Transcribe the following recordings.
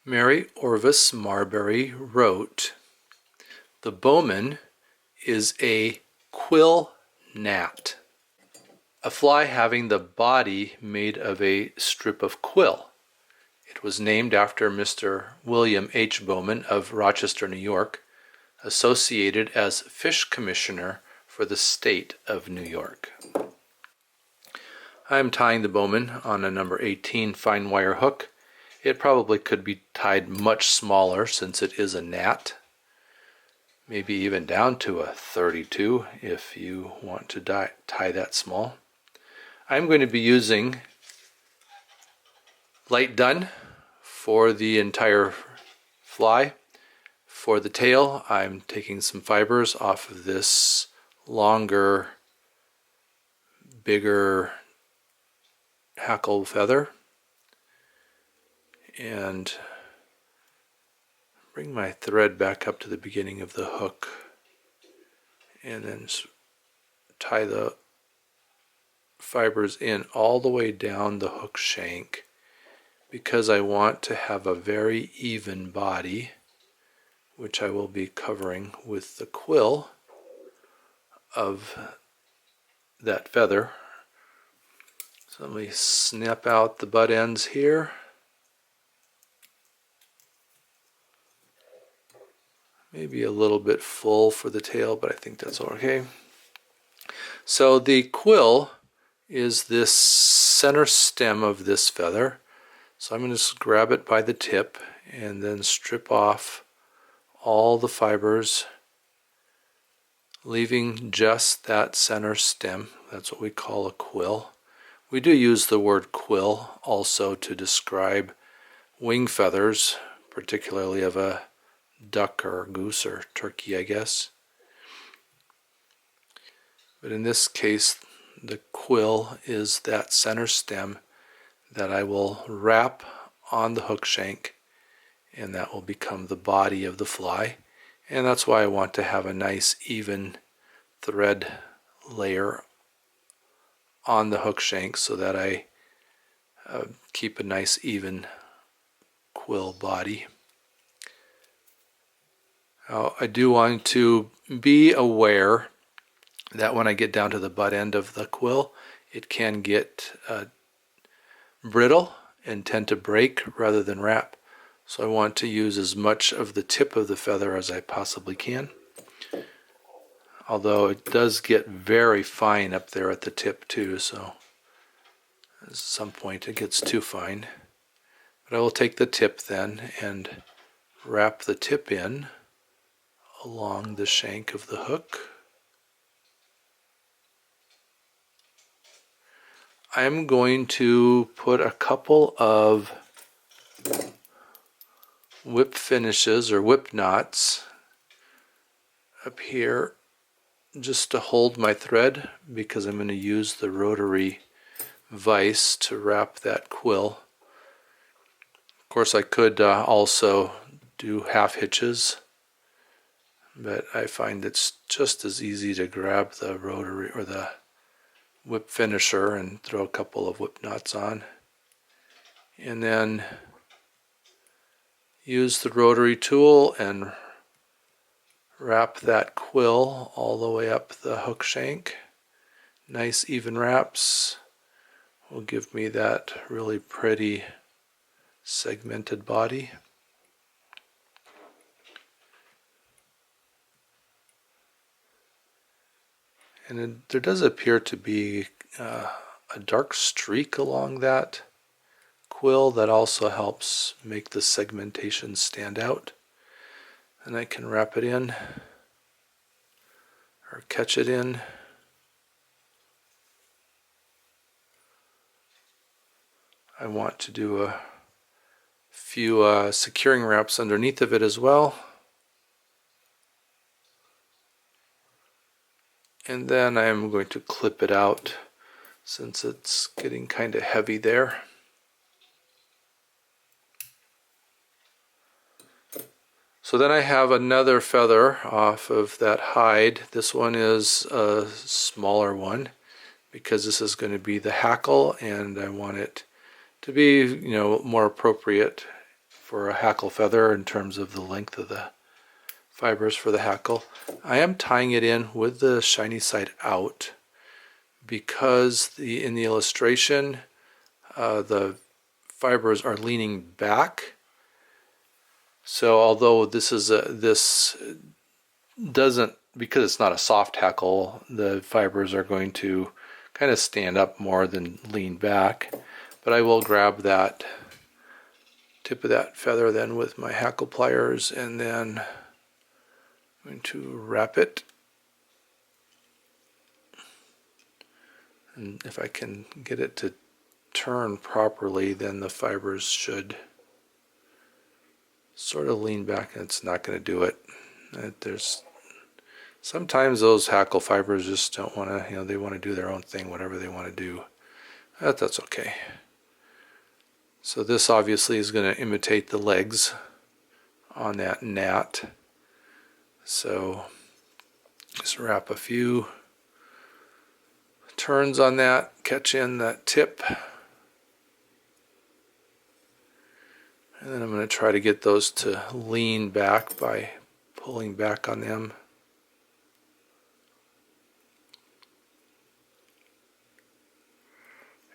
Mary Orvis Marbury wrote, "The Bowman is a quill gnat, a fly having the body made of a strip of quill. It was named after Mr. William H. Bowman of Rochester, New York, associated as Fish Commissioner for the state of New York." I'm tying the Bowman on a number 18 fine wire hook. It probably could be tied much smaller since it is a gnat. Maybe even down to a 32 if you want to tie that small. I'm going to be using light dun for the entire fly. For the tail, I'm taking some fibers off of this longer, bigger hackle feather and bring my thread back up to the beginning of the hook and then tie the fibers in all the way down the hook shank because I want to have a very even body, which I will be covering with the quill of that feather. So let me snap out the butt ends here. Maybe a little bit full for the tail, but I think that's okay. So the quill is this center stem of this feather. So I'm going to just grab it by the tip and then strip off all the fibers, leaving just that center stem. That's what we call a quill. We do use the word quill also to describe wing feathers, particularly of a duck or goose or turkey, I guess. But in this case, the quill is that center stem that I will wrap on the hook shank, and that will become the body of the fly. And that's why I want to have a nice even thread layer on the hook shank so that I keep a nice even quill body. Now, I do want to be aware that when I get down to the butt end of the quill, it can get brittle and tend to break rather than wrap. So I want to use as much of the tip of the feather as I possibly can. Although it does get very fine up there at the tip too, so at some point it gets too fine. But I will take the tip then and wrap the tip in along the shank of the hook. I'm going to put a couple of whip finishes or whip knots up here just to hold my thread because I'm going to use the rotary vise to wrap that quill. Of course, I could also do half hitches, but I find it's just as easy to grab the rotary or the whip finisher and throw a couple of whip knots on, and then use the rotary tool and wrap that quill all the way up the hook shank. Nice even wraps will give me that really pretty segmented body. And there does appear to be a dark streak along that quill that also helps make the segmentation stand out. And I can wrap it in or catch it in. I want to do a few securing wraps underneath of it as well. And then I'm going to clip it out since it's getting kind of heavy there. So then I have another feather off of that hide. This one is a smaller one because this is going to be the hackle, and I want it to be, more appropriate for a hackle feather in terms of the length of the fibers for the hackle. I am tying it in with the shiny side out because in the illustration the fibers are leaning back. So although this doesn't, because it's not a soft hackle, the fibers are going to kind of stand up more than lean back. But I will grab that tip of that feather then with my hackle pliers, and then I'm going to wrap it. And if I can get it to turn properly, then the fibers should sort of lean back, and it's not going to do it. There's sometimes those hackle fibers just don't want to, they want to do their own thing, whatever they want to do. That's okay. So this obviously is going to imitate the legs on that gnat. So just wrap a few turns on that, catch in that tip. And then I'm going to try to get those to lean back by pulling back on them.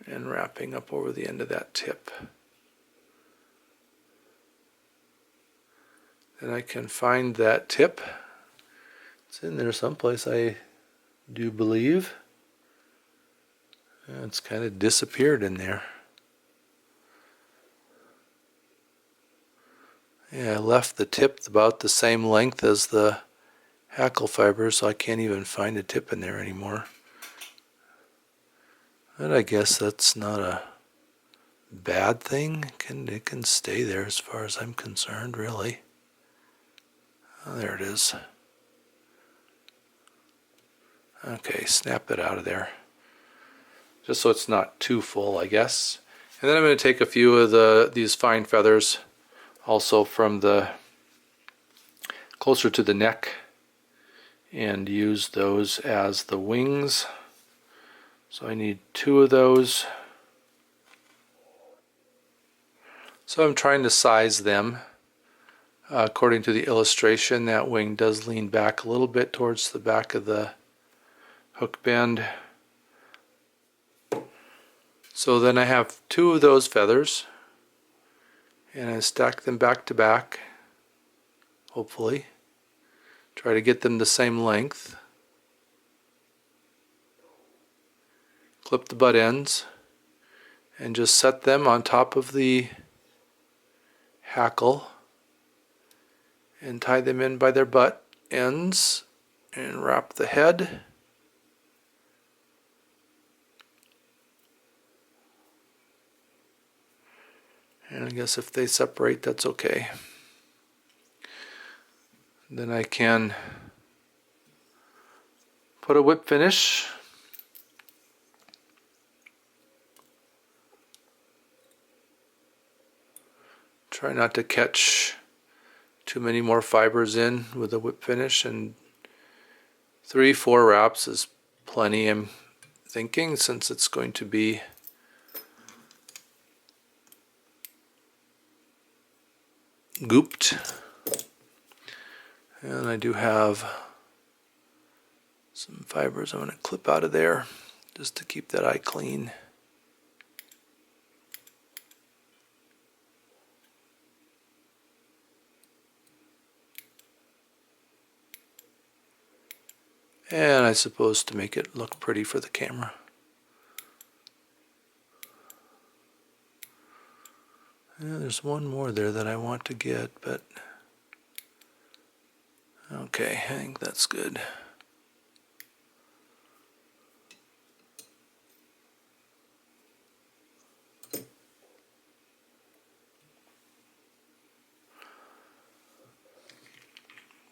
And wrapping up over the end of that tip. Then I can find that tip. It's in there someplace, I do believe. It's kind of disappeared in there. Yeah, I left the tip about the same length as the hackle fiber, so I can't even find a tip in there anymore. But I guess that's not a bad thing. It can stay there as far as I'm concerned, really. Oh, there it is. Okay, snap it out of there. Just so it's not too full, I guess. And then I'm going to take a few of these fine feathers, also from the closer to the neck, and use those as the wings. So I need 2 of those. So I'm trying to size them. According to the illustration, that wing does lean back a little bit towards the back of the hook bend. So then I have 2 of those feathers, and I stack them back to back, hopefully. Try to get them the same length. Clip the butt ends and just set them on top of the hackle and tie them in by their butt ends and wrap the head. And I guess if they separate, that's okay. Then I can put a whip finish. Try not to catch too many more fibers in with a whip finish, and 3-4 wraps is plenty, I'm thinking, since it's going to be gooped. And I do have some fibers I'm going to clip out of there just to keep that eye clean. And I suppose to make it look pretty for the camera. Yeah, there's one more there that I want to get, but okay, I think that's good.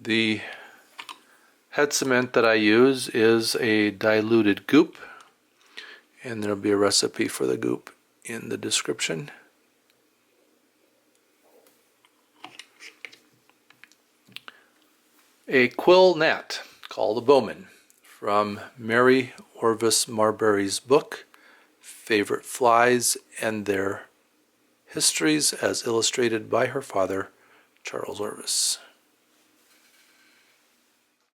The head cement that I use is a diluted goop, and there'll be a recipe for the goop in the description. A quill gnat called a Bowman from Mary Orvis Marbury's book, Favorite Flies and Their Histories as illustrated by her father, Charles Orvis.